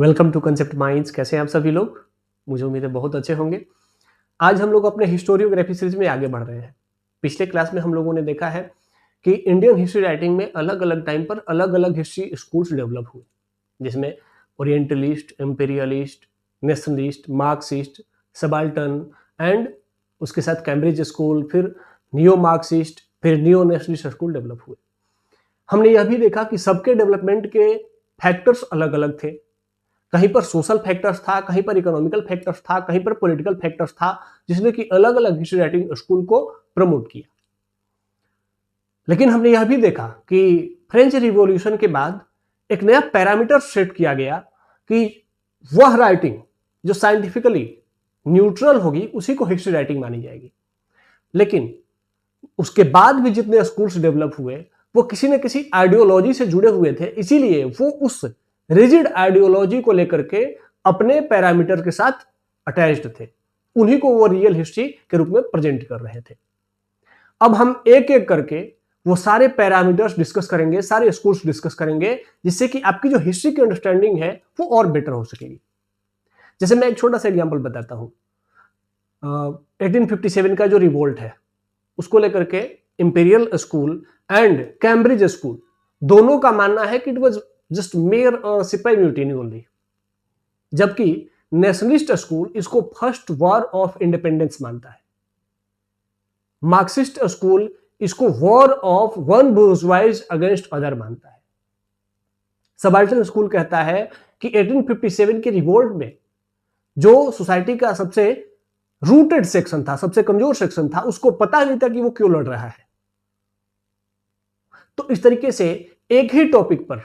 Welcome to concept minds. कैसे हैं आप सभी लोग? मुझे उम्मीद है बहुत अच्छे होंगे। आज हम लोग अपने हिस्टोरियोग्राफी सीरीज में आगे बढ़ रहे हैं। पिछले क्लास में हम लोगों ने देखा है कि इंडियन हिस्ट्री राइटिंग में अलग अलग टाइम पर अलग अलग हिस्ट्री स्कूल्स डेवलप हुए, जिसमें orientalist, imperialist, nationalist, Marxist, subaltern and उसके साथ कैम्ब्रिज स्कूल, फिर नियो मार्क्सिस्ट, फिर नियो नेशनलिस्ट स्कूल डेवलप हुए। हमने यह भी देखा कि सबके डेवलपमेंट के फैक्टर्स अलग अलग थे। कहीं पर सोशल फैक्टर्स था, कहीं पर इकोनॉमिकल फैक्टर्स था, कहीं पर पॉलिटिकल फैक्टर्स था, जिसने कि अलग अलग हिस्ट्री राइटिंग स्कूल को प्रमोट किया। लेकिन हमने यह भी देखा कि फ्रेंच रिवॉल्यूशन के बाद एक नया पैरामीटर सेट किया गया कि वह राइटिंग जो साइंटिफिकली न्यूट्रल होगी उसी को हिस्ट्री राइटिंग मानी जाएगी। लेकिन उसके बाद भी जितने स्कूल्स डेवलप हुए वो किसी न किसी आइडियोलॉजी से जुड़े हुए थे, इसीलिए वो उस रिजिड आइडियोलॉजी को लेकर के अपने पैरामीटर के साथ अटैच्ड थे। उन्हीं को वो रियल हिस्ट्री के रूप में प्रेजेंट कर रहे थे। अब हम एक एक करके वो सारे पैरामीटर्स डिस्कस करेंगे, सारे स्कूल्स डिस्कस करेंगे, जिससे कि आपकी जो हिस्ट्री की अंडरस्टैंडिंग है वो और बेटर हो सकेगी। जैसे मैं एक छोटा सा एग्जांपल बताता हूं। 1857 का जो रिवोल्ट है उसको लेकर के imperial school and Cambridge school दोनों का मानना है कि it was just mere sipahi mutiny only, जबकि नेशनलिस्ट स्कूल इसको फर्स्ट वॉर ऑफ इंडिपेंडेंस मानता है। मार्क्सिस्ट स्कूल इसको war of one bourgeoisie against other मानता है। सबाल्टर्न स्कूल कहता है कि 1857 के रिवोल्ट में जो सोसाइटी का सबसे रूटेड सेक्शन था, सबसे कमजोर सेक्शन था, उसको पता नहीं था कि वो क्यों लड़ रहा है। तो इस तरीके से एक ही टॉपिक पर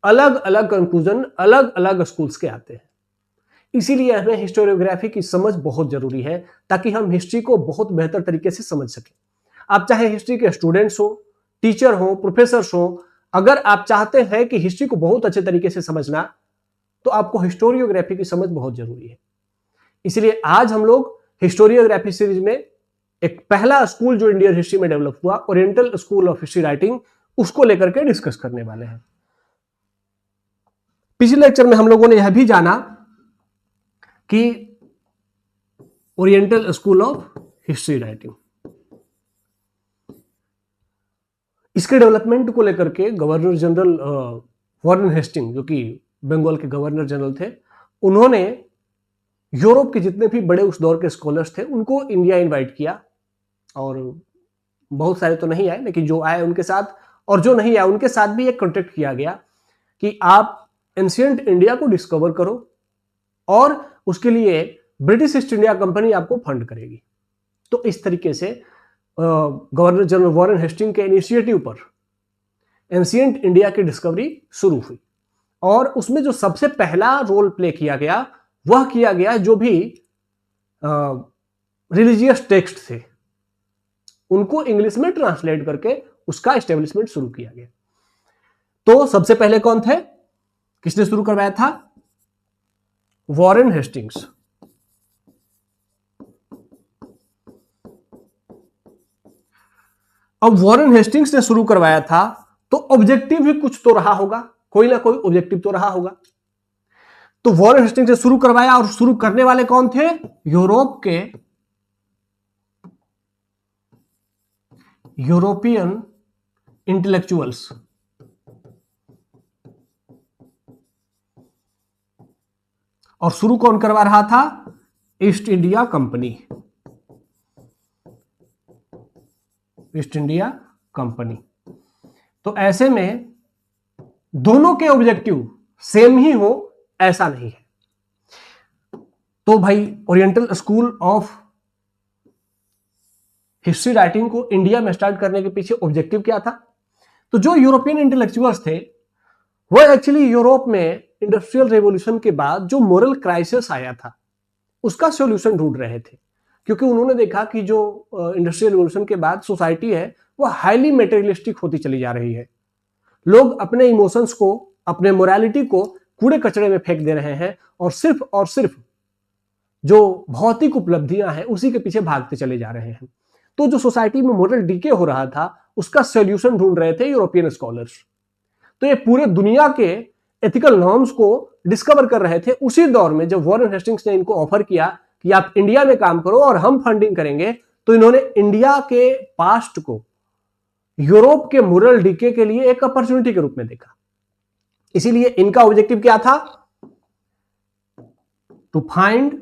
अलग अलग कंक्लूजन अलग अलग स्कूल्स के आते हैं। इसीलिए हमें हिस्टोरियोग्राफी की समझ बहुत जरूरी है, ताकि हम हिस्ट्री को बहुत बेहतर तरीके से समझ सकें। आप चाहे हिस्ट्री के स्टूडेंट्स हो, टीचर हो, प्रोफेसर्स हो, अगर आप चाहते हैं कि हिस्ट्री को बहुत अच्छे तरीके से समझना, तो आपको हिस्टोरियोग्राफी की समझ बहुत जरूरी है। इसलिए आज हम लोग हिस्टोरियोग्राफी सीरीज में एक पहला स्कूल जो इंडियन हिस्ट्री में डेवलप हुआ, oriental school of history writing, उसको लेकर के डिस्कस करने वाले हैं। पिछले लेक्चर में हम लोगों ने यह भी जाना कि oriental school of history writing, इसके डेवलपमेंट को लेकर के गवर्नर जनरल वॉरेन हेस्टिंग, जो कि बंगाल के गवर्नर जनरल थे, उन्होंने यूरोप के जितने भी बड़े उस दौर के स्कॉलर्स थे उनको इंडिया इनवाइट किया। और बहुत सारे तो नहीं आए, लेकिन जो आए उनके साथ, और जो नहीं आए उनके साथ भी एक कॉन्ट्रैक्ट किया गया कि आप एंशिएंट इंडिया को डिस्कवर करो और उसके लिए ब्रिटिश ईस्ट इंडिया कंपनी आपको फंड करेगी। तो इस तरीके से गवर्नर जनरल वॉरेन हेस्टिंग के इनिशिएटिव पर एंशिएंट इंडिया की डिस्कवरी शुरू हुई। और उसमें जो सबसे पहला रोल प्ले किया गया वह किया गया जो भी रिलीजियस टेक्स्ट थे उनको इंग्लिश में ट्रांसलेट करके उसका एस्टेब्लिशमेंट शुरू किया गया। तो सबसे पहले कौन थे, किसने शुरू करवाया था? Warren Hastings. अब वॉरेन हेस्टिंग्स ने शुरू करवाया था तो ऑब्जेक्टिव भी कुछ तो रहा होगा, कोई ना कोई ऑब्जेक्टिव तो रहा होगा। तो वॉरेन हेस्टिंग्स ने शुरू करवाया, और शुरू करने वाले कौन थे? European intellectuals. और शुरू कौन करवा रहा था? East India company. East India company. तो ऐसे में दोनों के ऑब्जेक्टिव सेम ही हो ऐसा नहीं है। तो भाई oriental school of history writing को इंडिया में स्टार्ट करने के पीछे ऑब्जेक्टिव क्या था? तो जो यूरोपियन इंटेलेक्चुअल्स थे वो एक्चुअली यूरोप में इंडस्ट्रियल रेवोल्यूशन के बाद जो मोरल क्राइसिस आया था उसका सॉल्यूशन ढूंढ रहे थे, क्योंकि उन्होंने देखा कि जो इंडस्ट्रियल रेवोल्यूशन के बाद सोसाइटी है वो हाईली मटेरियलिस्टिक होती चली जा रही है। लोग अपने इमोशंस को, अपने मोरालिटी को कूड़े कचड़े में फेंक दे रहे हैं और सिर्फ जो भौतिक उपलब्धियां हैं उसी के पीछे भागते चले जा रहे हैं। तो जो सोसाइटी में मोरल डीके हो रहा था उसका सॉल्यूशन ढूंढ रहे थे यूरोपियन स्कॉलर्स। तो ये पूरे दुनिया के एथिकल नॉर्म्स को डिस्कवर कर रहे थे, उसी दौर में जब वॉरेन हेस्टिंग्स ने इनको ऑफर किया कि आप इंडिया में काम करो और हम फंडिंग करेंगे, तो इन्होंने इंडिया के पास्ट को यूरोप के मोरल डीके के लिए एक अपॉर्चुनिटी के रूप में देखा। इसीलिए इनका ऑब्जेक्टिव क्या था? To find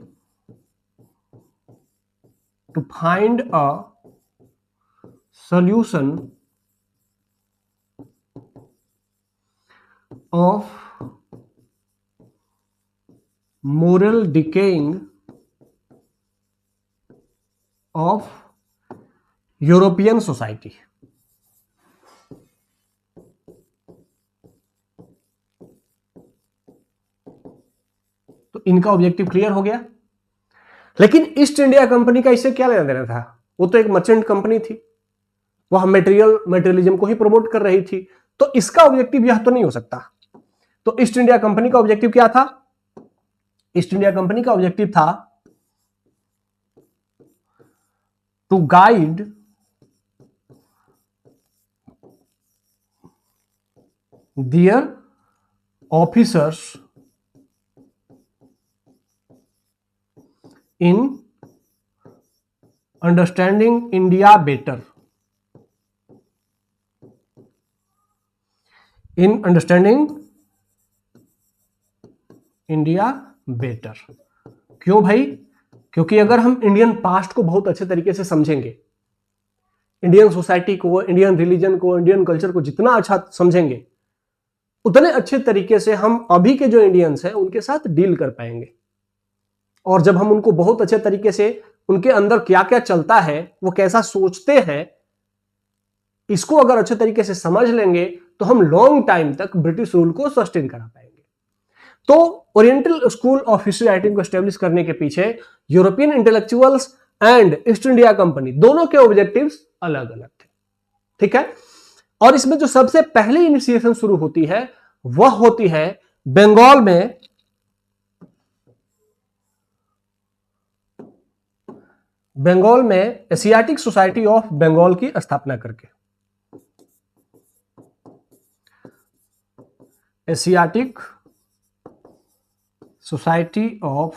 a solution of moral decaying of European society. तो इनका ऑब्जेक्टिव क्लियर हो गया। लेकिन ईस्ट इंडिया कंपनी का इससे क्या लेना देना था? वो तो एक मर्चेंट कंपनी थी, वह मटेरियलिज्म को ही प्रमोट कर रही थी, तो इसका ऑब्जेक्टिव यह तो नहीं हो सकता। तो ईस्ट इंडिया कंपनी का ऑब्जेक्टिव क्या था? ईस्ट इंडिया कंपनी का ऑब्जेक्टिव था to guide their officers in understanding India better, in understanding India better. क्यों भाई? क्योंकि अगर हम इंडियन पास्ट को बहुत अच्छे तरीके से समझेंगे, इंडियन सोसाइटी को, इंडियन रिलीजन को, इंडियन कल्चर को जितना अच्छा समझेंगे, उतने अच्छे तरीके से हम अभी के जो इंडियंस हैं उनके साथ डील कर पाएंगे। और जब हम उनको बहुत अच्छे तरीके से उनके अंदर क्या क्या चलता है, वो कैसा सोचते हैं, इसको अगर अच्छे तरीके से समझ लेंगे तो हम लॉन्ग टाइम तक ब्रिटिश रूल को सस्टेन करा पाएंगे। तो oriental school of history writing को एस्टेब्लिश करने के पीछे European intellectuals and east India company दोनों के ऑब्जेक्टिव्स अलग अलग थे। ठीक है। और इसमें जो सबसे पहली इनिशिएशन शुरू होती है वह होती है बंगाल में एशियाटिक सोसाइटी ऑफ बंगाल की स्थापना करके। एशियाटिक सोसाइटी ऑफ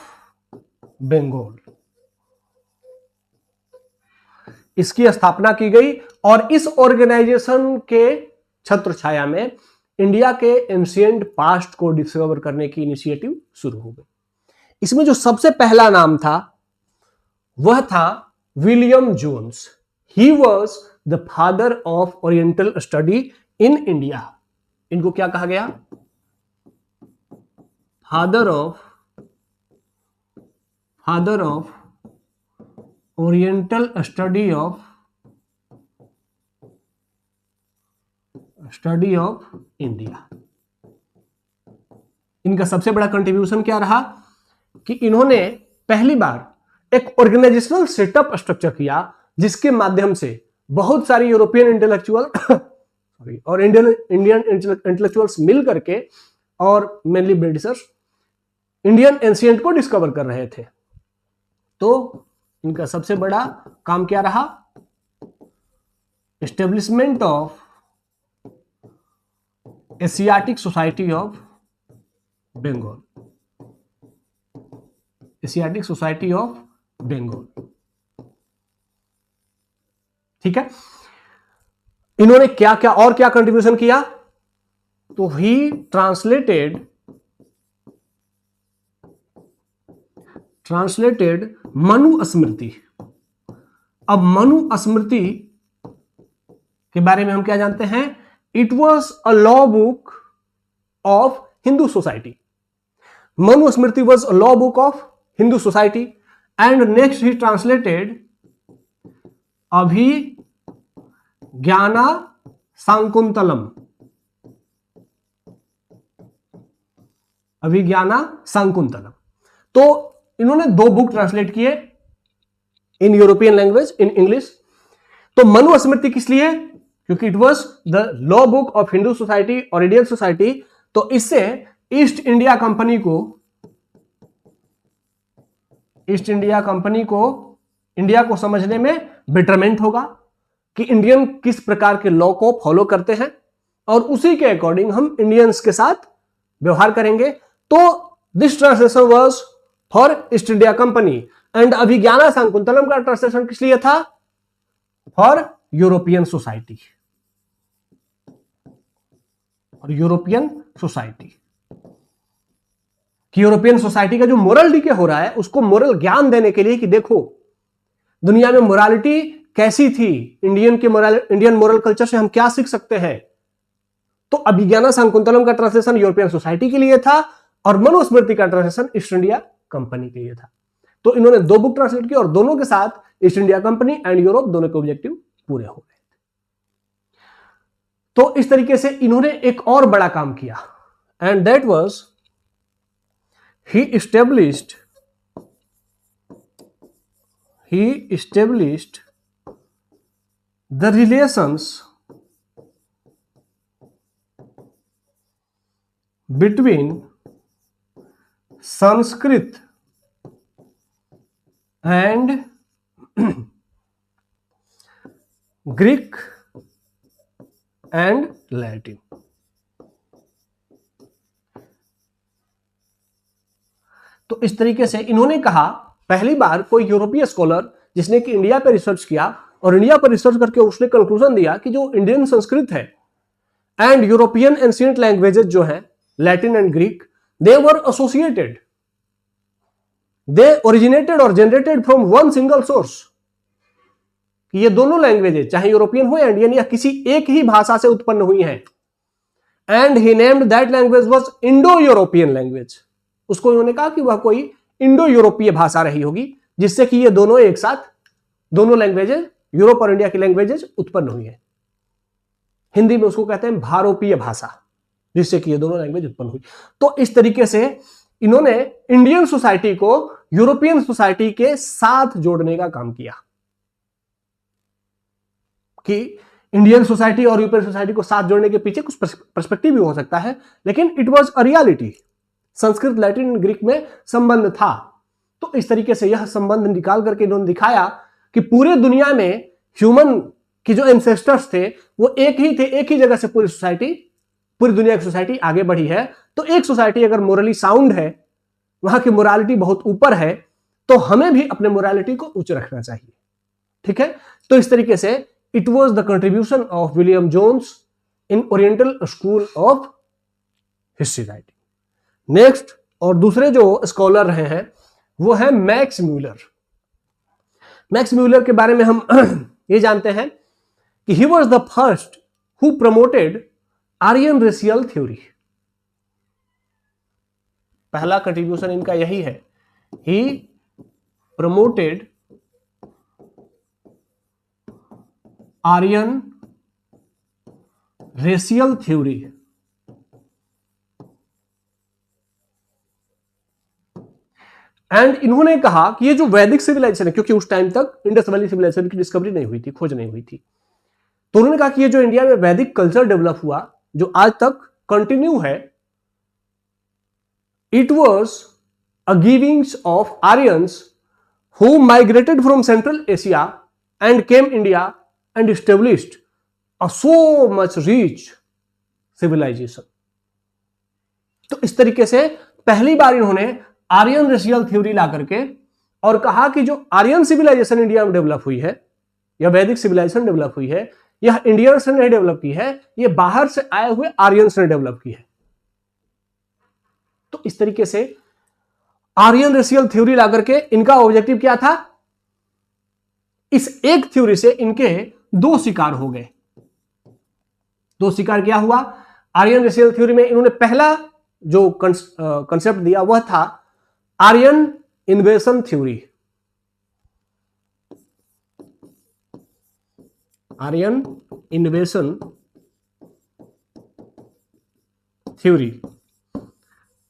बंगाल, इसकी स्थापना की गई और इस ऑर्गेनाइजेशन के छत्र छाया में इंडिया के एंशिएंट पास्ट को डिस्कवर करने की इनिशिएटिव शुरू हो गई। इसमें जो सबसे पहला नाम था वह था William Jones. He was the father of oriental study in India. इनको क्या कहा गया? Father of oriental study of India. इनका सबसे बड़ा कंट्रीब्यूशन क्या रहा कि इन्होंने पहली बार एक ऑर्गेनाइजेशनल सेटअप स्ट्रक्चर किया जिसके माध्यम से बहुत सारी यूरोपियन इंटेलेक्चुअल और इंडियन इंटेलेक्चुअल्स मिल करके और मेनली ब्रिटिशर्स इंडियन एंशिएंट को डिस्कवर कर रहे थे। तो इनका सबसे बड़ा काम क्या रहा? Establishment of Asiatic Society of Bengal. Asiatic Society of Bengal. ठीक है। इन्होंने क्या क्या और क्या कंट्रीब्यूशन किया? तो ही ट्रांसलेटेड मनुस्मृति। अब मनुस्मृति के बारे में हम क्या जानते हैं? It was a law book of Hindu society. Manusmriti was a law book of Hindu society and next he translated Abhijnana Shakuntalam. Abhijnana Shakuntalam. तो इन्होंने दो बुक ट्रांसलेट किए in European language, in English. तो मनुस्मृति किस लिए? क्योंकि it was the law book of Hindu society और Indian society. तो इससे ईस्ट इंडिया कंपनी को इंडिया को समझने में बेटरमेंट होगा कि इंडियन किस प्रकार के लॉ को फॉलो करते हैं और उसी के अकॉर्डिंग हम इंडियंस के साथ व्यवहार करेंगे। तो this translation was for East India company and Abhijnana Shakuntalam का ट्रांसलेशन किस लिए था? For European society. और यूरोपियन सोसाइटी कि यूरोपियन सोसाइटी का जो मोरल डीके हो रहा है उसको मोरल ज्ञान देने के लिए कि देखो दुनिया में मोरालिटी कैसी थी, इंडियन मोरल कल्चर से हम क्या सीख सकते हैं। तो अभिज्ञाना शाकुंतलम का ट्रांसलेशन यूरोपियन सोसाइटी के लिए था और मनुस्मृति का ट्रांसलेशन ईस्ट इंडिया कंपनी के लिए था। तो इन्होंने दो बुक ट्रांसलेट की और दोनों के साथ east India company and Europe दोनों के ऑब्जेक्टिव पूरे हो गए। तो इस तरीके से इन्होंने एक और बड़ा काम किया and that was he established the relations between Sanskrit and Greek and Latin। तो इस तरीके से इन्होंने कहा पहली बार कोई यूरोपीय स्कॉलर जिसने कि इंडिया पर रिसर्च किया और इंडिया पर रिसर्च करके उसने कंक्लूजन दिया कि जो इंडियन संस्कृत है एंड यूरोपियन एंशिएंट लैंग्वेजेस जो है Latin and Greek, they were associated, they originated और generated from one single source. ये दोनों लैंग्वेजेस चाहे यूरोपियन हो या इंडियन या किसी एक ही भाषा से उत्पन्न हुई हैं। And he named that language was Indo European language. उसको उन्होंने कहा कि वह कोई इंडो यूरोपीय भाषा रही होगी जिससे कि ये दोनों एक साथ दोनों लैंग्वेजेस यूरोप और इंडिया की लैंग्वेजेस उत्पन्न हुई है। हिंदी में उसको कहते हैं भारोपीय भाषा, जिससे कि ये दोनों लैंग्वेज उत्पन्न हुई। तो इस तरीके से इन्होंने इंडियन सोसाइटी को यूरोपियन सोसाइटी के साथ जोड़ने का काम किया कि इंडियन सोसाइटी और यूरोपियन सोसाइटी को साथ जोड़ने के पीछे कुछ पर्सपेक्टिव भी हो सकता है, लेकिन it was a reality. Sanskrit Latin Greek में संबंध था। तो इस तरीके से यह संबंध निकाल करके इन्होंने दिखाया कि पूरे दुनिया में ह्यूमन की जो एंसेस्टर्स थे वो एक ही थे, एक ही जगह से पूरी दुनिया की सोसाइटी आगे बढ़ी है। तो एक सोसाइटी अगर मोरली साउंड है, वहां की मोरालिटी बहुत ऊपर है, तो हमें भी अपने मोरालिटी को उच्च रखना चाहिए। ठीक है, तो इस तरीके से it was the contribution of William Jones in oriental school of history writing. Next और दूसरे जो स्कॉलर रहे हैं वो है मैक्स म्यूलर। मैक्स म्यूलर के बारे में हम ये जानते हैं कि he was the first who promoted Aryan racial theory. पहला कंट्रीब्यूशन इनका यही है, he promoted Aryan racial theory. And इन्होंने कहा कि ये जो वैदिक सिविलाइजेशन है, क्योंकि उस टाइम तक इंडस वैली सिविलाइजेशन की डिस्कवरी नहीं हुई थी, खोज नहीं हुई थी, तो उन्होंने कहा कि ये जो इंडिया में वैदिक कल्चर डेवलप हुआ जो आज तक कंटिन्यू है, it was a givings of Aryans who migrated from central Asia and came India and established a so much rich civilization. तो इस तरीके से पहली बार इन्होंने आर्यन रेशियल थ्योरी ला करके और कहा कि जो आर्यन सिविलाइजेशन इंडिया में डेवलप हुई है या वैदिक सिविलाइजेशन डेवलप हुई है, यह इंडियंस ने नहीं डेवलप की है, ये बाहर से आए हुए आर्यंस ने डेवलप की है। तो इस तरीके से आर्यन रेशियल थ्योरी ला करके इनका ऑब्जेक्टिव क्या था? इस एक थ्योरी से इनके दो शिकार हो गए। दो शिकार क्या हुआ? आर्यन रेशियल थ्योरी में इन्होंने पहला जो कंसेप्ट दिया वह था Aryan invasion theory. Aryan invasion theory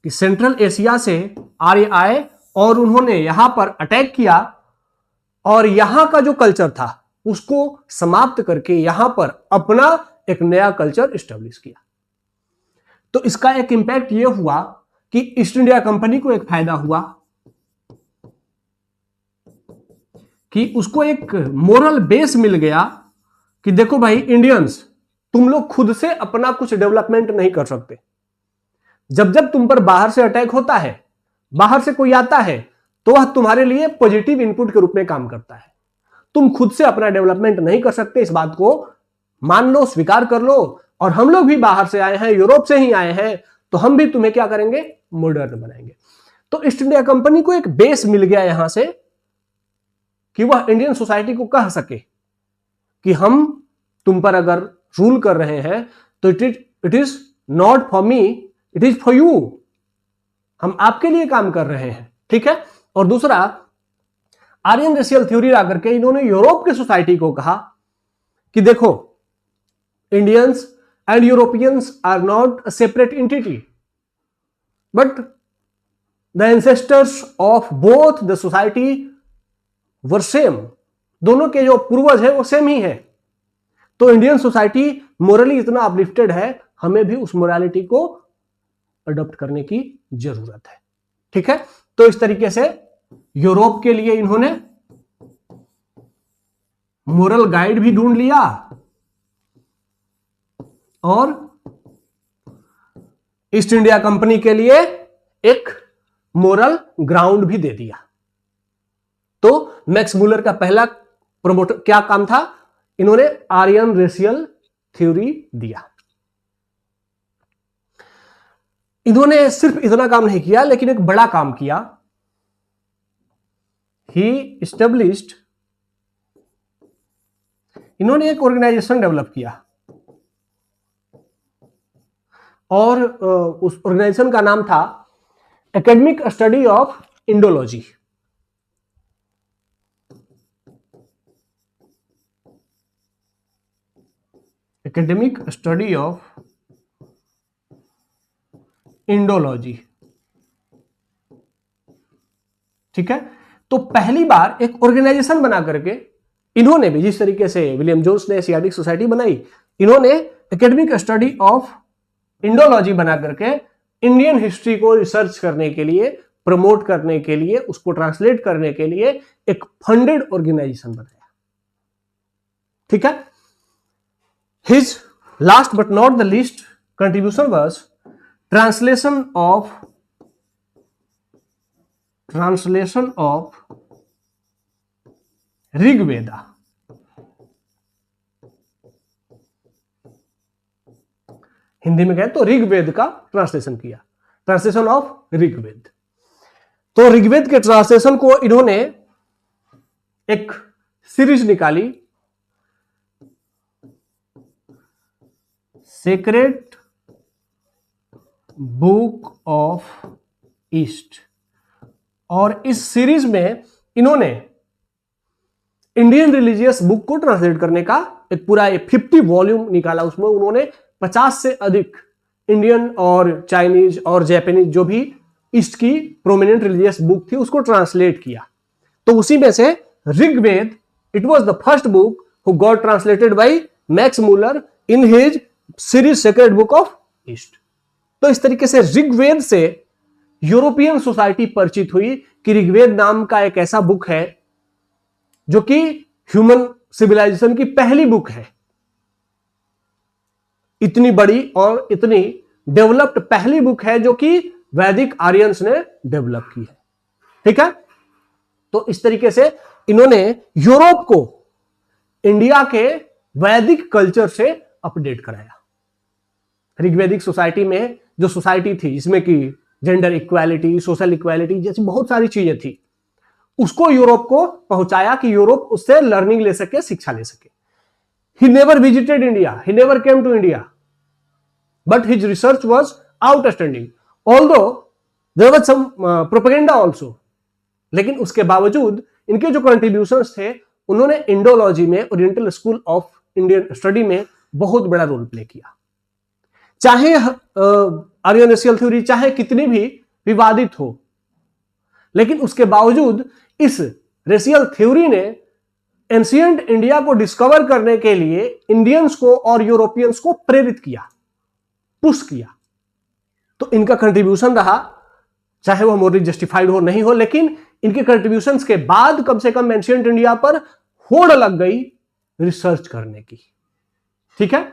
कि सेंट्रल एशिया से आर्य आए और उन्होंने यहां पर अटैक किया और यहां का जो कल्चर था उसको समाप्त करके यहां पर अपना एक नया कल्चर स्टैब्लिश किया। तो इसका एक इंपैक्ट यह हुआ कि ईस्ट इंडिया कंपनी को एक फायदा हुआ कि उसको एक मोरल बेस मिल गया कि देखो भाई इंडियंस, तुम लोग खुद से अपना कुछ डेवलपमेंट नहीं कर सकते, जब जब तुम पर बाहर से अटैक होता है, बाहर से कोई आता है, तो वह तुम्हारे लिए पॉजिटिव इनपुट के रूप में काम करता है। तुम खुद से अपना डेवलपमेंट नहीं कर सकते, इस बात को मान लो, स्वीकार कर लो। और हम लोग भी बाहर से आए हैं, यूरोप से ही आए हैं, तो हम भी तुम्हें क्या करेंगे, मॉडर्न बनाएंगे। तो ईस्ट इंडिया कंपनी को एक बेस मिल गया यहां से कि वह इंडियन सोसाइटी को कह सके कि हम तुम पर अगर रूल कर रहे हैं तो it is not for me, it is for you. हम आपके लिए काम कर रहे हैं, ठीक है। और दूसरा, आर्यन रेशियल थ्योरी ला करके इन्होंने यूरोप की सोसाइटी को कहा कि देखो, Indians and Europeans are not a separate entity, but the ancestors of both the society were same. दोनों के जो पूर्वज है वो सेम ही है। तो इंडियन सोसाइटी मोरली इतना अपलिफ्टेड है, हमें भी उस मोरालिटी को अडॉप्ट करने की जरूरत है, ठीक है। तो इस तरीके से यूरोप के लिए इन्होंने मोरल गाइड भी ढूंढ लिया और ईस्ट इंडिया कंपनी के लिए एक मोरल ग्राउंड भी दे दिया। तो मैक्स मुलर का पहला प्रमोटर क्या काम था, इन्होंने आर्यन रेशियल थ्योरी दिया। इन्होंने सिर्फ इतना काम नहीं किया, लेकिन एक बड़ा काम किया। ही इस्टेब्लिश्ड, इन्होंने एक ऑर्गेनाइजेशन डेवलप किया और उस ऑर्गेनाइजेशन का नाम था academic study of Indology. Academic study of Indology, ठीक है। तो पहली बार एक ऑर्गेनाइजेशन बना करके इन्होंने भी, जिस तरीके से विलियम जोन्स ने एशियाटिक सोसाइटी बनाई, इन्होंने एकेडमिक स्टडी ऑफ इंडोलॉजी बना करके इंडियन हिस्ट्री को रिसर्च करने के लिए, प्रमोट करने के लिए, उसको ट्रांसलेट करने के लिए एक फंडेड ऑर्गेनाइजेशन बनाया, ठीक है। His last but not the least contribution was translation of Rigveda. Hindi में कहें तो ऋग्वेद का ट्रांसलेशन किया, ट्रांसलेशन ऑफ ऋग्वेद। तो ऋग्वेद के ट्रांसलेशन को इन्होंने एक सीरीज निकाली, सेक्रेड बुक ऑफ ईस्ट। और इस सीरीज में इन्होंने इंडियन रिलीजियस बुक को ट्रांसलेट करने का एक पूरा 50 वॉल्यूम निकाला। उसमें उन्होंने 50 से अधिक इंडियन और चाइनीज और जापानीज जो भी ईस्ट की प्रोमिनेंट रिलीजियस बुक थी उसको ट्रांसलेट किया। तो उसी में से Rigveda, it was the first book who got translated by Max Muller in his series Sacred Book of East. तो इस तरीके से ऋग्वेद से यूरोपियन सोसाइटी परिचित हुई कि ऋग्वेद नाम का एक ऐसा बुक है जो कि ह्यूमन सिविलाइजेशन की पहली बुक है, इतनी बड़ी और इतनी डेवलप्ड पहली बुक है जो कि वैदिक आर्यंस ने डेवलप की है, ठीक है। तो इस तरीके से इन्होंने यूरोप को इंडिया के वैदिक कल्चर से अपडेट कराया। ऋग्वेदिक सोसाइटी में जो सोसाइटी थी जिसमें कि जेंडर इक्वालिटी, सोशल इक्वालिटी जैसी बहुत सारी चीजें थी, उसको यूरोप को पहुंचाया कि यूरोप उससे लर्निंग ले सके, शिक्षा ले सके। He never visited India, he never came to India, but his research was outstanding, although there was some propaganda also. लेकिन उसके बावजूद इनके जो कंट्रीब्यूशंस थे, उन्होंने इंडोलॉजी में, oriental school of Indian study में बहुत बड़ा रोल प्ले किया। चाहे आर्यन रेशियल थ्योरी चाहे कितनी भी विवादित हो, लेकिन उसके बावजूद इस रेशियल थ्योरी ने एंशिएंट इंडिया को डिस्कवर करने के लिए इंडियंस को और यूरोपियंस को प्रेरित किया, पुश किया। तो इनका कंट्रीब्यूशन रहा, चाहे वह मोरली जस्टिफाइड हो नहीं हो, लेकिन इनके कंट्रीब्यूशंस के बाद कम से कम एंशिएंट इंडिया पर होड़ लग गई रिसर्च करने की, ठीक है।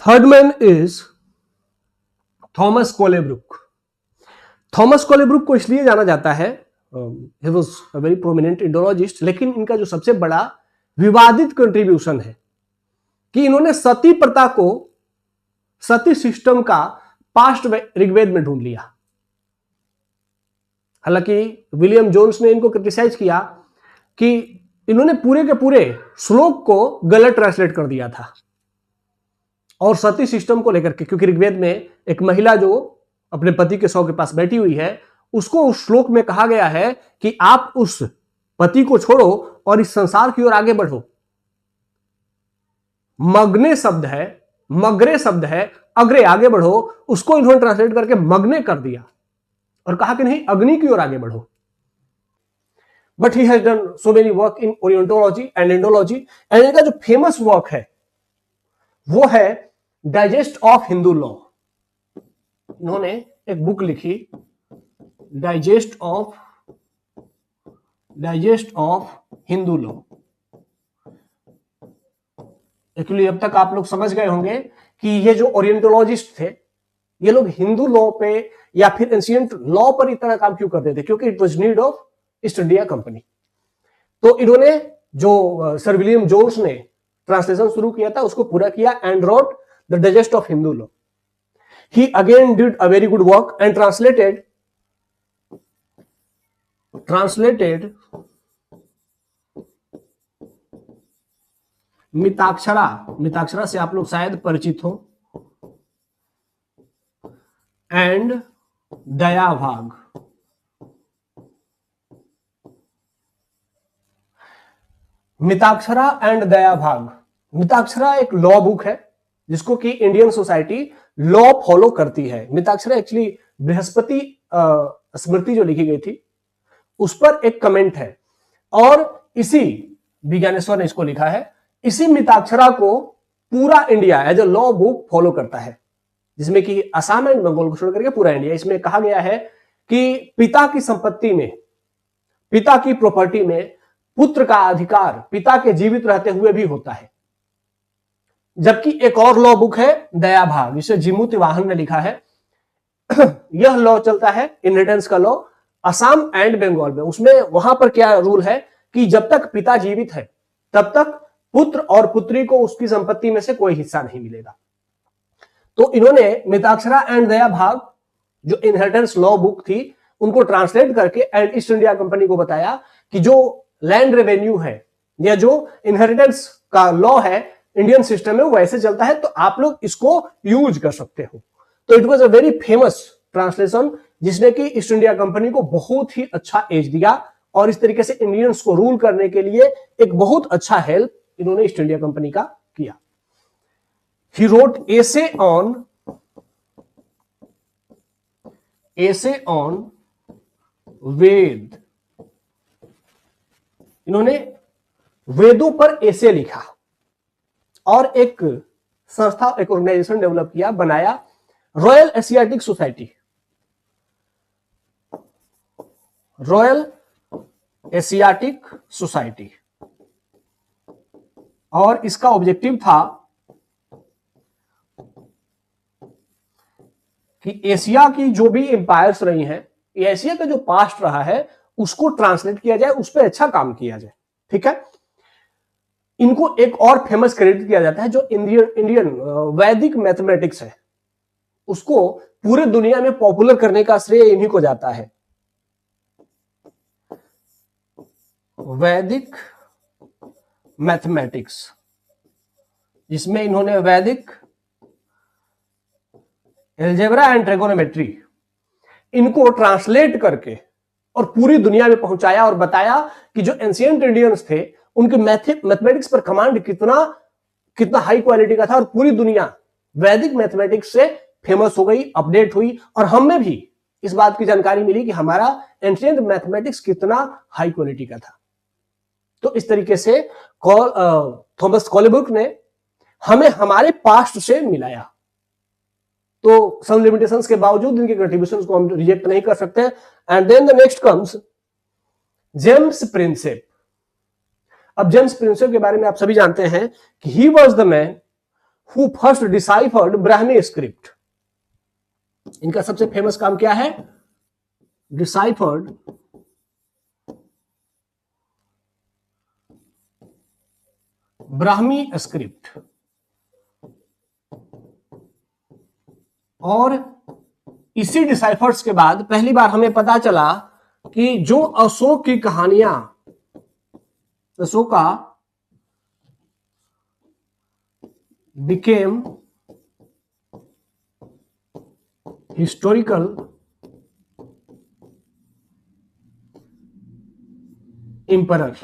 Third man is Thomas Colebrook. Thomas Colebrook को इसलिए जाना जाता है, he was a very prominent Indologist, लेकिन इनका जो सबसे बड़ा विवादित कंट्रीब्यूशन है कि इन्होंने सती प्रथा को, सती सिस्टम का पास्ट ऋग्वेद में ढूंढ लिया। हालांकि विलियम जोन्स ने इनको क्रिटिसाइज किया कि इन्होंने पूरे के पूरे श्लोक को गलत ट्रांसलेट कर दिया था और सती सिस्टम को लेकर के, क्योंकि ऋग्वेद में एक महिला जो अपने पति के शव के पास बैठी हुई है, उसको उस श्लोक में कहा गया है कि आप उस पति को छोड़ो और इस संसार की ओर आगे बढ़ो। मग्ने शब्द है, मगरे शब्द है, अग्रे आगे बढ़ो, उसको इन्होंने ट्रांसलेट करके मग्ने कर दिया और कहा कि नहीं, अग्नि की ओर आगे बढ़ो। But he has done so many work in orientology and Indology, and इनका जो फेमस वर्क है वो है डाइजेस्ट ऑफ हिंदू लॉ। इन्होंने एक बुक लिखी, digest of Hindu law. Actually अब तक आप लोग समझ गए होंगे कि ये जो ओरिएंटोलॉजिस्ट थे, ये लोग हिंदू लॉ पे या फिर एंशिएंट लॉ पर इतना काम क्यों करते थे, क्योंकि it was need of east India company. तो इन्होंने जो सर विलियम जोन्स ने ट्रांसलेशन शुरू किया था उसको पूरा किया and wrote the digest of Hindu law. He again did a very good work and translated Mitakshara. Mitakshara से आप लोग शायद परिचित हो, एंड दयाभाग। मिताक्षरा एंड दयाभाग। मिताक्षरा एक लॉ बुक है जिसको कि इंडियन सोसाइटी लॉ फॉलो करती है। मिताक्षरा एक्चुअली बृहस्पति स्मृति जो लिखी गई थी उस पर एक कमेंट है और इसी विज्ञानेश्वर ने इसको लिखा है। इसी मिताक्षरा को पूरा India as a law book follow करता है, जिसमें कि असम एंड बंगाल को छोड़ करके पूरा इंडिया। इसमें कहा गया है कि पिता की संपत्ति में, पिता की प्रॉपर्टी में पुत्र का अधिकार पिता के जीवित रहते हुए भी होता है। जबकि एक और लॉ बुक है दया भाग, इसे जिमू तिवाहन ने लिखा है। यह लॉ चलता है इनहेरिटेंस का लॉ असम एंड बंगाल में। उसमें वहां पर क्या रूल है कि जब तक पिता जीवित है तब तक पुत्र और पुत्री को उसकी संपत्ति में से कोई हिस्सा नहीं मिलेगा। तो इन्होंने मिताक्षरा एंड दया भाग जो इनहेरिटेंस लॉ बुक थी उनको ट्रांसलेट करके एंड ईस्ट इंडिया कंपनी को बताया कि जो लैंड रेवेन्यू है या जो इनहेरिटेंस का लॉ है इंडियन सिस्टम में वैसे चलता है, तो आप लोग इसको यूज कर सकते हो। तो it was a very famous translation जिसने कि ईस्ट इंडिया कंपनी को बहुत ही अच्छा एज दिया और इस तरीके से इंडियंस को रूल करने के लिए एक बहुत अच्छा हेल्प इन्होंने ईस्ट इंडिया कंपनी का किया। He wrote essay on वेद। इन्होंने वेदों पर एसे लिखा और एक संस्था, एक ऑर्गेनाइजेशन डेवलप किया, बनाया, royal Asiatic society. Royal Asiatic society, और इसका ऑब्जेक्टिव था कि एशिया की जो भी एम्पायर्स रही हैं, एशिया का जो पास्ट रहा है उसको ट्रांसलेट किया जाए, उस पर अच्छा काम किया जाए। ठीक है। इनको एक और फेमस क्रेडिट किया जाता है, जो इंडियन वैदिक मैथमेटिक्स है उसको पूरे दुनिया में पॉपुलर करने का श्रेय इन्हीं को जाता है। वैदिक मैथमेटिक्स, जिसमें इन्होंने वैदिक एल्जेब्रा एंड ट्रिगोनोमेट्री इनको ट्रांसलेट करके और पूरी दुनिया में पहुंचाया और बताया कि जो एंशिएंट इंडियंस थे उनके मैथमेटिक्स पर कमांड कितना हाई क्वालिटी का था, और पूरी दुनिया वैदिक मैथमेटिक्स से फेमस हो गई, अपडेट हुई, और हमें भी इस बात की जानकारी मिली कि हमारा एंशिएंट मैथमेटिक्स कितना हाई क्वालिटी का था। तो इस तरीके से थॉमस कोलेब्रुक ने हमें हमारे पास्ट से मिलाया। तो सम लिमिटेशंस के बावजूद इनके कंट्रीब्यूशंस को हम रिजेक्ट नहीं कर सकते। And then the next comes James Prinsep. अब जेम्स प्रिंसेप के बारे में आप सभी जानते हैं कि he was the man who first deciphered Brahmi script. इनका सबसे फेमस काम क्या है? Deciphered Brahmi script. और इसी डिसाइफर्स के बाद पहली बार हमें पता चला कि जो अशोक की कहानियां, अशोका बिकेम हिस्टोरिकल एम्परर।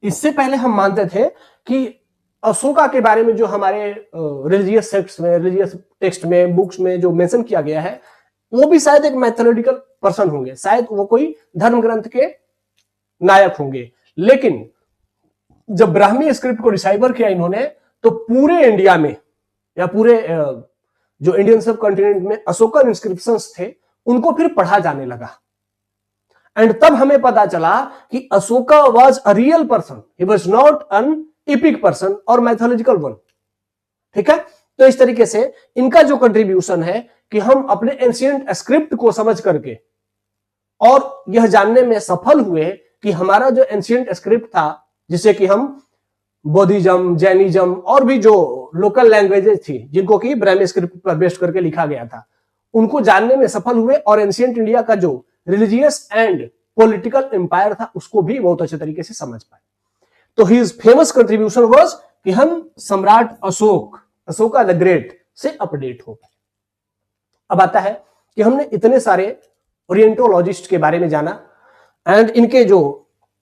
इससे पहले हम मानते थे कि अशोका के बारे में जो हमारे रिलीजियस सेक्ट्स में, रिलीजियस टेक्स्ट में, बुक्स में जो मेंशन किया गया है, वो भी शायद एक मैथोलॉजिकल पर्सन होंगे, शायद वो कोई धर्म ग्रंथ के नायक होंगे। लेकिन जब ब्राह्मी स्क्रिप्ट को डिसाइफर किया इन्होंने, तो पूरे इंडिया में या पूरे जो इंडियन सब कॉन्टिनेंट में अशोकन इंस्क्रिप्शंस थे, उनको फिर पढ़ा जाने लगा। एंड तब हमें पता चला कि Ashoka was a real person, he was not an EPIC person और मैथोलॉजिकल वन। ठीक है, तो इस तरीके से इनका जो कंट्रीब्यूशन है कि हम अपने एंशिएंट स्क्रिप्ट को समझ करके और यह जानने में सफल हुए कि हमारा जो एंशिएंट स्क्रिप्ट था, जिसे कि हम बौद्धिज्म, जैनिज्म और भी जो लोकल लैंग्वेजेस थी जिनको कि ब्राह्मी स्क्रिप्ट पर बेस्ड करके लिखा गया था, उनको जानने में सफल हुए और एंशिएंट इंडिया का जो रिलीजियस एंड पॉलिटिकल एम्पायर था उसको भी बहुत अच्छे तरीके से समझ पाए। तो हिज फेमस कंट्रीब्यूशन वाज कि हम सम्राट अशोक, अशोका द ग्रेट से अपडेट हो पाए। अब आता है कि हमने इतने सारे ओरिएंटोलॉजिस्ट के बारे में जाना एंड इनके जो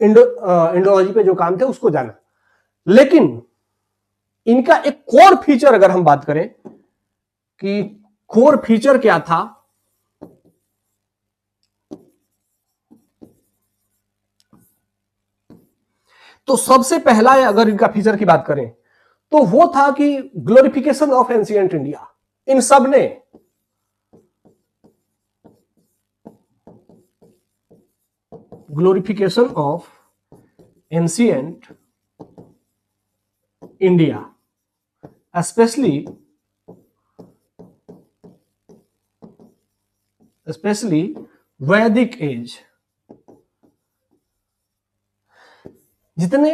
इंडोलॉजी पे जो काम थे उसको जाना, लेकिन इनका एक कोर फीचर अगर हम बात करें कि कोर फीचर क्या था, तो सबसे पहला अगर इनका फीचर की बात करें तो वो था कि ग्लोरिफिकेशन ऑफ एंशिएंट इंडिया। इन सब ने glorification of ancient India, especially वैदिक एज। जितने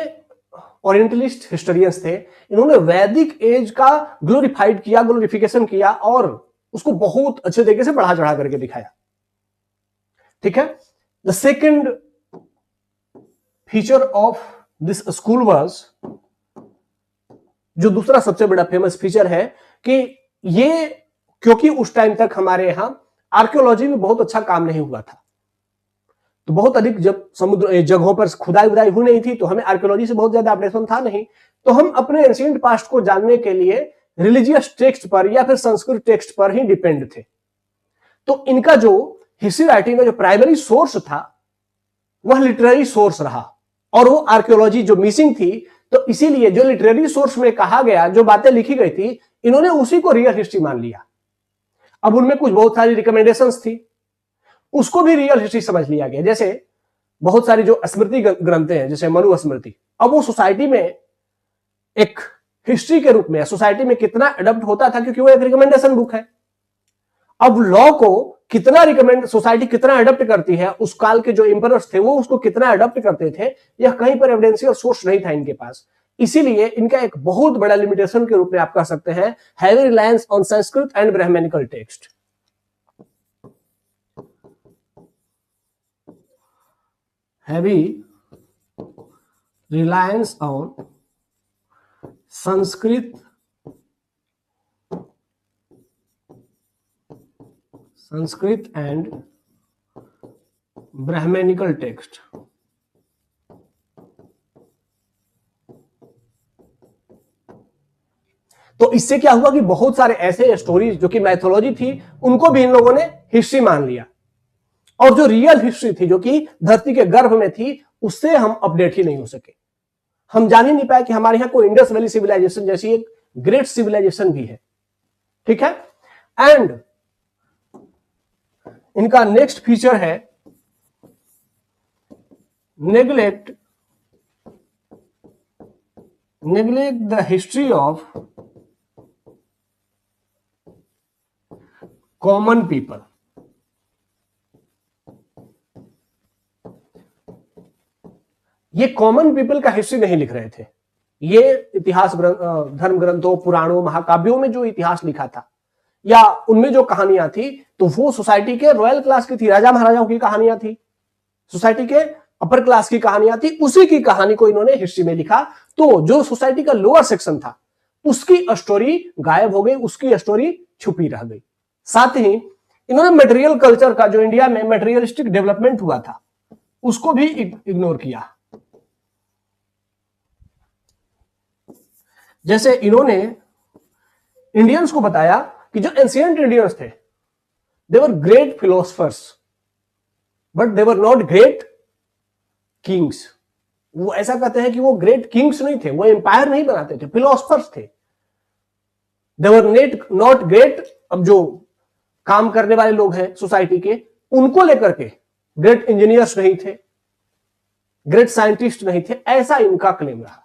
ओरिएंटलिस्ट हिस्टोरियंस थे, इन्होंने वैदिक एज का ग्लोरीफाइड किया, ग्लोरिफिकेशन किया और उसको बहुत अच्छे तरीके से बढ़ा चढ़ा करके दिखाया। ठीक है, the second feature of this school was, जो दूसरा सबसे बड़ा फेमस फीचर है कि ये, क्योंकि उस टाइम तक हमारे यहां आर्कियोलॉजी में बहुत अच्छा काम नहीं हुआ था, तो बहुत अधिक जब समुद्र जगहों पर खुदाई उदाई हुई नहीं थी, तो हमें आर्कियोलॉजी से बहुत ज्यादा अपडेशन था नहीं, तो हम अपने एंशिएंट पास्ट को जानने के लिए रिलीजियस टेक्स्ट पर या फिर संस्कृत टेक्स्ट पर ही डिपेंड थे। तो इनका जो हिस्ट्री राइटिंग का जो प्राइमरी सोर्स था वह लिटरेरी सोर्स रहा, और वो आर्कियोलॉजी जो मिसिंग थी, तो इसीलिए जो लिटरेरी सोर्स में कहा गया, जो बातें लिखी गई थी, इन्होंने उसी को रियल हिस्ट्री मान लिया। अब उनमें कुछ बहुत सारी रिकमेंडेशंस थी, उसको भी रियल हिस्ट्री समझ लिया गया। जैसे बहुत सारी जो स्मृति ग्रंथें हैं, जैसे मनु स्मृति, अब वो सोसाइटी में एक हिस्ट्री के रूप में सोसाइटी में कितना अडॉप्ट होता था, क्योंकि वो एक रिकमेंडेशन बुक है। अब लॉ को कितना रिकमेंड सोसाइटी कितना अडॉप्ट करती है, उस काल के जो एम्परर्स थे वो उसको कितना अडॉप्ट करते थे, यह कहीं पर एविडेंशियल सोर्स नहीं था इनके पास। इसीलिए इनका एक बहुत बड़ा लिमिटेशन के रूप में आप कह सकते हैं heavy reliance on Sanskrit and Brahmanical text. Heavy reliance on Sanskrit and Brahmanical text. तो इससे क्या हुआ कि बहुत सारे ऐसे स्टोरीज जो कि मैथोलॉजी थी, उनको भी इन लोगों ने हिस्ट्री मान लिया, और जो रियल हिस्ट्री थी जो कि धरती के गर्भ में थी, उससे हम अपडेट ही नहीं हो सके। हम जान ही नहीं पाए कि हमारे यहां कोई इंडस वैली सिविलाइजेशन जैसी एक ग्रेट सिविलाइजेशन भी है। ठीक है, एंड इनका नेक्स्ट फीचर है neglect the history of common people. ये कॉमन पीपल का हिस्ट्री नहीं लिख रहे थे, ये इतिहास धर्म ग्रंथों, पुराणों, महाकाव्यों में जो इतिहास लिखा था या उनमें जो कहानियां थी, तो वो सोसाइटी के रॉयल क्लास की थी, राजा महाराजाओं की कहानियां थी, सोसाइटी के अपर क्लास की कहानियां थी, उसी की कहानी को इन्होंने हिस्ट्री में लिखा। तो जो सोसाइटी का लोअर सेक्शन था उसकी स्टोरी गायब हो गई, उसकी स्टोरी छुपी रह गई। साथ ही इन्होंने मटेरियल कल्चर का, जो इंडिया में मटेरियलिस्टिक डेवलपमेंट हुआ था, उसको भी इग्नोर किया। जैसे इन्होंने इंडियंस को बताया कि जो एंशिएंट इंडियंस थे, they were great philosophers but they were not great kings. वो ऐसा कहते हैं कि वो ग्रेट किंग्स नहीं थे, वो एम्पायर नहीं बनाते थे, फिलोसफर्स थे। दे वर नॉट ग्रेट, अब जो काम करने वाले लोग हैं सोसाइटी के, उनको लेकर के ग्रेट इंजीनियर्स नहीं थे, ग्रेट साइंटिस्ट नहीं थे, ऐसा इनका क्लेम रहा।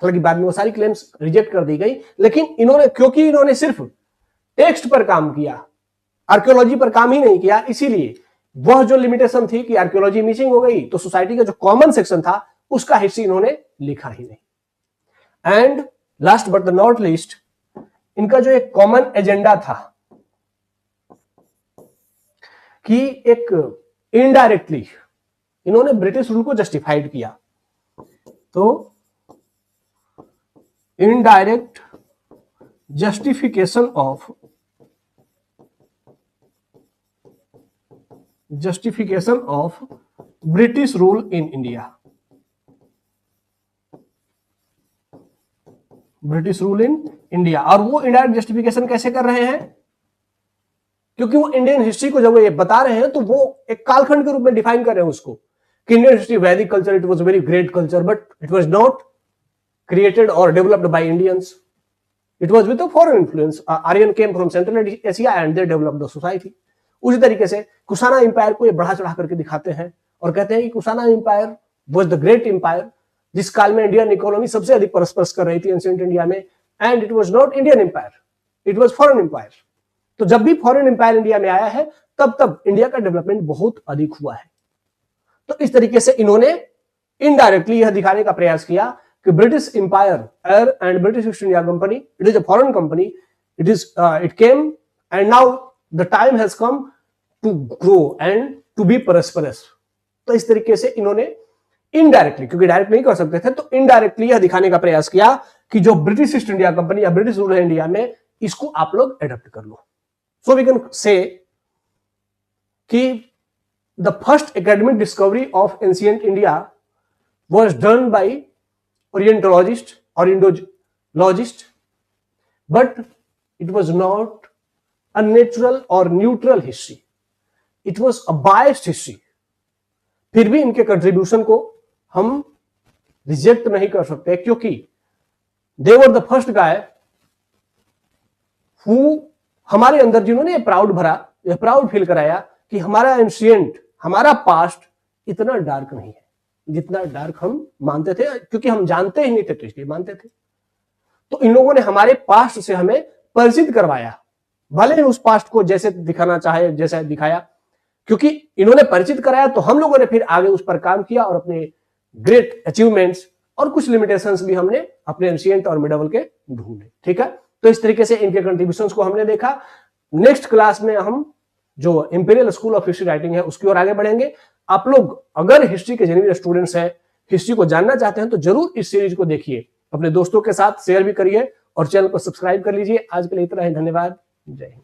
हालांकि बाद में वो सारी क्लेम्स रिजेक्ट कर दी गई, लेकिन इन्होंने, क्योंकि इन्होंने सिर्फ टेक्स्ट पर काम किया, आर्कियोलॉजी पर काम ही नहीं किया, इसीलिए वह जो लिमिटेशन थी कि आर्कियोलॉजी मिसिंग हो गई, तो सोसाइटी का जो कॉमन सेक्शन था उसका हिस्ट्री इन्होंने लिखा ही नहीं। And last but the not least, इनका जो एक कॉमन एजेंडा था कि एक इनडायरेक्टली इन्होंने ब्रिटिश रूल को जस्टिफाइड किया। तो indirect justification of British rule in India, British rule in India. और वो इनडायरेक्ट जस्टिफिकेशन कैसे कर रहे हैं? क्योंकि वो इंडियन हिस्ट्री को जब वो ये बता रहे हैं तो वो एक कालखंड के रूप में डिफाइन कर रहे हैं उसको, कि इंडियन हिस्ट्री, वैदिक culture, it was very great culture but it was not created or developed by Indians. It was with a foreign influence. Aryan came from Central Asia and they developed the society. उसी तरीके से Kushana empire को ये बढ़ा चढ़ा करके दिखाते हैं और कहते हैं कि Kushana empire was the great empire, जिस काल में इंडियन इकोनॉमी सबसे अधिक परस्पर कर रही थी एंशिएंट इंडिया में, and it was not Indian empire, it was foreign empire. तो जब भी फॉरेन एम्पायर इंडिया में आया है तब इंडिया का डेवलपमेंट बहुत अधिक हुआ है। तो इस तरीके से इन्होंने इनडायरेक्टली यह दिखाने का प्रयास किया कि British Empire and British East India Company, it is a foreign company, it came and now the time has come to grow and to be prosperous. तो इस तरीके से इन्होंने इनडायरेक्टली, क्योंकि डायरेक्ट नहीं कर सकते थे, तो इनडायरेक्टली यह दिखाने का प्रयास किया कि जो ब्रिटिश ईस्ट इंडिया कंपनी या ब्रिटिश रूल है इंडिया में, इसको आप लोग एडॉप्ट कर लो। सो वी कैन से कि the first academic discovery of ancient India was done by Orientologist or Indologist, but it was not a natural or neutral history. It was a biased history. फिर भी इनके contribution को हम reject नहीं कर सकते, क्योंकि they were the first guy who, हमारे अंदर जिन्होंने ये प्राउड भरा, ये प्राउड फील कराया कि हमारा एंशिएंट, हमारा पास्ट इतना डार्क नहीं है जितना डार्क हम मानते थे, क्योंकि हम जानते ही नहीं थे तो इसलिए मानते थे। तो इन लोगों ने हमारे पास्ट से हमें परिचित करवाया, भले ही उस पास्ट को जैसे दिखाना चाहे जैसा दिखाया, क्योंकि इन्होंने परिचित कराया तो हम लोगों ने फिर आगे उस पर काम किया और अपने ग्रेट अचीवमेंट्स और कुछ लिमिटेशंस भी हमने अपने एंशिएंट और मिडिवल के ढूंढे। ठीक है, तो इस तरीके से इनके कंट्रीब्यूशंस को हमने देखा। नेक्स्ट क्लास में हम जो imperial school of history writing है उसकी ओर आगे बढ़ेंगे। आप लोग अगर हिस्ट्री के जेन्युइन स्टूडेंट्स हैं, हिस्ट्री को जानना चाहते हैं, तो जरूर इस सीरीज को देखिए, अपने दोस्तों के साथ शेयर भी करिए और चैनल को सब्सक्राइब कर लीजिए। आज के लिए इतना ही, धन्यवाद, जय हिंद।